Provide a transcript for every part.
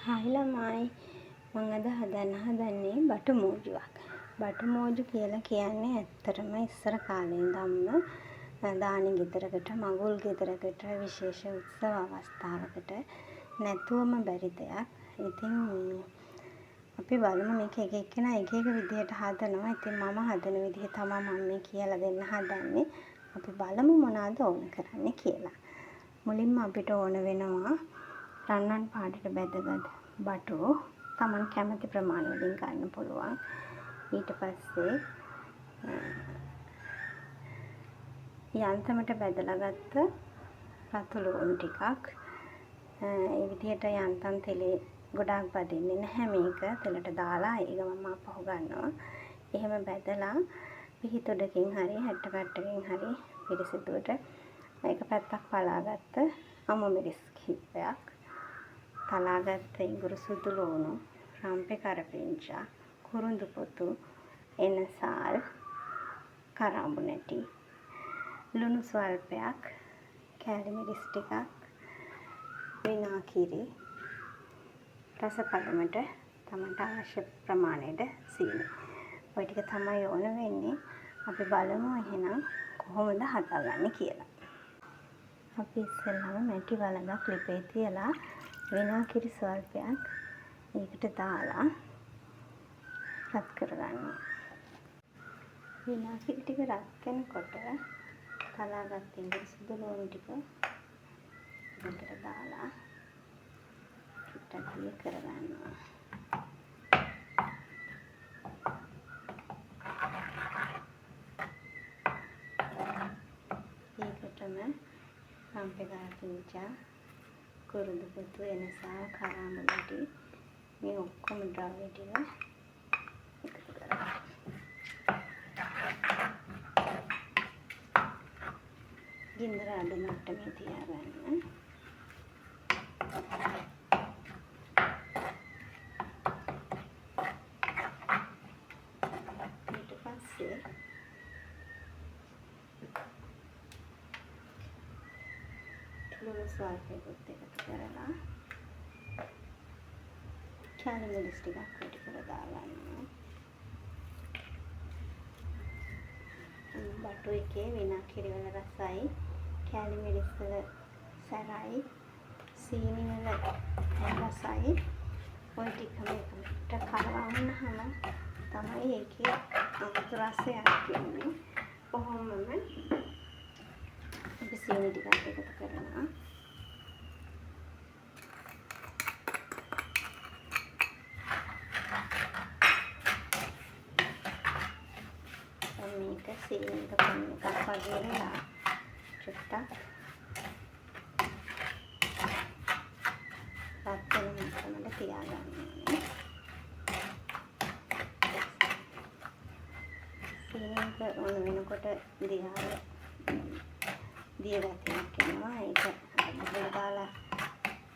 Hi ළමයි මම අද හදන්නේ බටු මෝජුවක්. බටු මෝජු කියලා කියන්නේ ඇත්තටම ඉස්සර කාලේ ඉඳන්ම දානි ගෙදරකට මඟුල් ගෙදරකට විශේෂ උත්සව අවස්ථාවකට නැතුවම බැරි දෙයක්. ඉතින් අපි බලමු මේක එක එක්කෙනා එක එක විදිහට හදනවා. ඉතින් මම හදන විදිහ තමයි මම මේ කියලා දෙන්න හදන්නේ. අපි බලමු මොනවද ඕන කරන්නේ කියලා. මුලින්ම අපිට ඕන වෙනවා රන්වන් පාටට බැදගත් බටු. තමන් කැමති ප්‍රමාණය වලින් ගන්න පුළුවන්. ඊට පස්සේ යන්තමට බැදලා ගත්ත රතු ලුණු ටිකක්. ඒ විදිහට යන්තම් තෙලේ ගොඩාක් බදින්නේ නැහැ මේක. තෙලට දාලා ඒ ගමන්ම අපහු ගන්නවා. එහෙම බැදලා පිහිතොඩකින් හරි හැට්ට කට්ටකින් හරි පිරිසිදුවට එක පැත්තක් පලාගත්ත අමු මිරිස් කිහිපයක්. තලාගත්ත ඉඟුරු සුදු ලුණු, රම්පේ කරපිංචා, කුරුඳු පොතු, එනසාල්, කරාඹු නැටි, ලුණු ස්වල්පයක්, කෑලි මිරිස් ටිකක්, විනාකිරි, රස පදමට තමන්ට අවශ්‍ය ප්‍රමාණයට සීනි. ඔය ටික තමයි ඕන වෙන්නේ. අපි බලමු එහෙනම් කොහොමද හදාගන්නේ කියලා. අපි ඉස්සෙල්ලාම මැටි වලඟක් ලිපේ තියලා විනාකිරි ස්වල්පයක් ඒකට දාලා රත් කරගන්නවා. විනාකිරි ටික රත් වෙනකොට තලාගත් ඉඟුරු සුදු ලුණු ටික ඒකට දාලා චුට්ටක් දිය කරගන්නවා. ඒකටම රම්පේ කරපිංචා, කුරුඳු පොතු, එනසාල්, කරාඹු නැටි මේ ඔක්කොම ද්‍රව්‍ය ටික එකතු කරගන්න. ගින්දර අඩු මට්ටමේ තියාගන්න. ඊට පස්සේ ලුණු ස්වල්පයකට එකතු කරලා කෑලි මිරිස් ටිකක් කොටි කර දාගන්නවා. බටු එකේ විනාකිරි වල රසයි, කෑලි මිරිස් වල සැරයි, සීනි වල රසයි ඔය ටිකම එකට කලවුනහම තමයි ඒකේ අමුතු රසයක් එන්නේ. කොහොමම අපි සීනි ටිකක් එකතු කරනවා. මේක සීනි එක පොන්න එකක් වගේ වෙලා චුට්ටක් රත් වෙන මට්ටමට තියාගන්න ඕනේ. සීනි එක ඕන වෙනකොට දිය ගතියක් එනවා. ඒක බෙහෙල් දාලා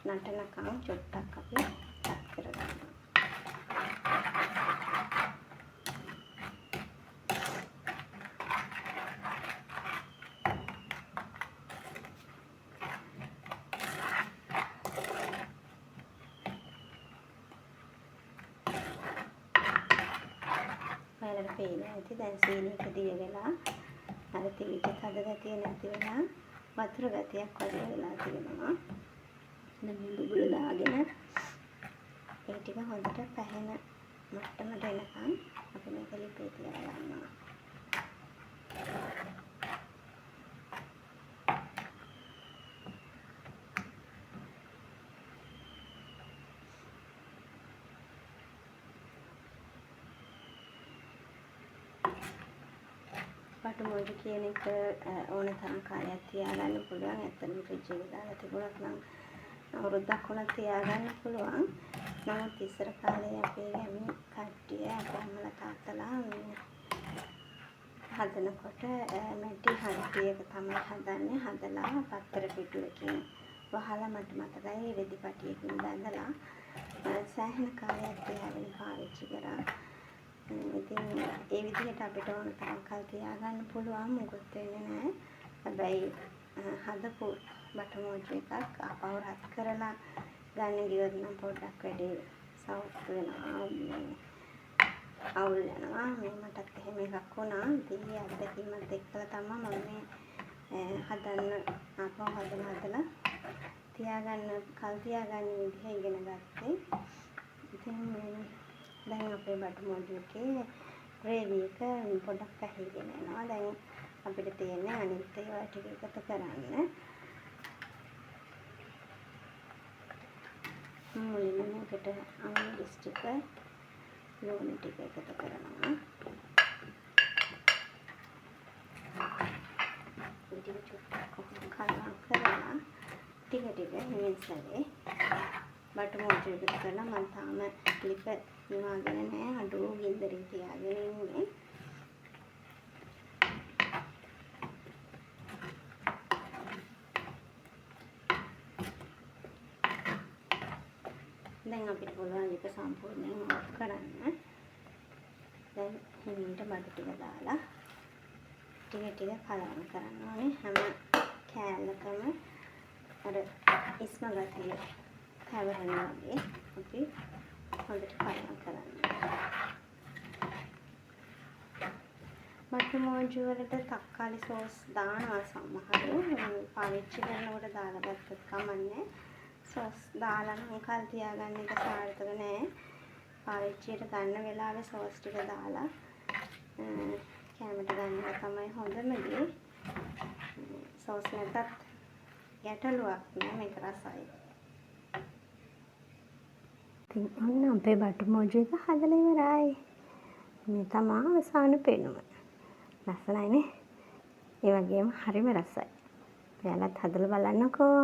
නටනකම් චුට්ටක් අපි රත් කරගන්නවා. ඔයාලට පේනවා ඇති දැන් සීනි එක දිය වෙලා අර තෙලට තද ගතිය නැති වෙලා වතුර ගතියක් වගේ වෙලා තියෙනවා. දැන් මේ බුබුලු දාගෙන ඒ ටික හොඳට පැහැෙන මට්ටමට එනකන් අපි මේක ලිපේ තියලා ගන්නවා. බටු මෝජු කියන එක ඕන තරම් කාලයක් තියාගන්න පුළුවන්. ඇත්තටම ෆ්‍රිජ් එකේ දාලා තිබුණත් නම් අවුරුද්දක් වුණත් තියාගන්න පුළුවන්. නමුත් ඉස්සර කාලේ අපේ ගැමි කට්ටිය අපේ අම්මලා තාත්තලා හදනකොට මැටි හරියක තමයි හදන්නේ. හදලා පත්තර පිටුවකින් වහලා මට මතකයි රෙදි පටියකින් බැඳලා සෑහෙන කාලයක් තියාගෙන පාවිච්චි කරා. ඉතින් ඒ විදිහට අපිට ඕන තරම් කල් තියාගන්න පුළුවන්. මොකුත් වෙන්නේ නැහැ. හැබැයි හදපු බටු මෝජු එකක් ආපහු රත් කරලා ගන්න ගියොත් නම් පොඩ්ඩක් වැඩි සවුත් වෙනවා. අවුල් යනවා. මටත් එහෙම එකක් වුණා. ඉතින් ඒ අත්දැකීමත් එක්කලා තමයි මම මේ හදන්න ආපහු හදලා තියාගන්න විදිහ ඉගෙන ගත්තේ. ඉතින් දැන් අපේ බටු මොජු එකේ ග්‍රේවි එක පොඩ්ඩක් පැහිගෙන යනවා. දැන් අපිට තියෙන්නේ අනිත් ඒවා ටික එකතු කරන්න. මුලින්ම මේකට අමුඩිස් ටික ලුණු ටික එකතු කරනවා. ටික චුට්ටක් කලවම් කරලා ටික හිමින් සැරේ බටු මොජු එකතු කරලා මම තාම ලිප නිවාගෙන නැහැ. අඩු ගින්දරින් තියාගෙන ඉන්නේ. දැන් අපිට පුළුවන් ලිප සම්පූර්ණයෙන් ඔෆ් කරන්න. දැන් හිමින්ට බඩු ටික දාලා ටික කලවම් කරන්න ඕනේ. හැම කෑල්ලකම අර ඉස්ම ගතිය කැවරෙනවා වගේ අපි හොඳට කලවම් කරන්න. බටු මොජු වලට තක්කාලි සෝස් දානවා සමහරු. පාවිච්චි කරනකොට දාලා ගත්තත් කමන්නේ. සෝස් දාලා නම් කල් තියාගන්න එක සාර්ථක නෑ. පාවිච්චියට ගන්න වෙලාවේ සෝස් ටික දාලා කැමට ගන්න එක තමයි හොඳම දේ. සෝස් නැතත් ගැටලුවක් නෑ, මේක රසයි. ඉතින් ඔන්න අපේ බටු මොජු එක හදලා ඉවරයි. මේ තමයි අවසාන පෙනුම. ලස්සනයිනේ. ඒ වගේම හරිම රසයි. ඔයාලත් හදලා බලන්නකෝ.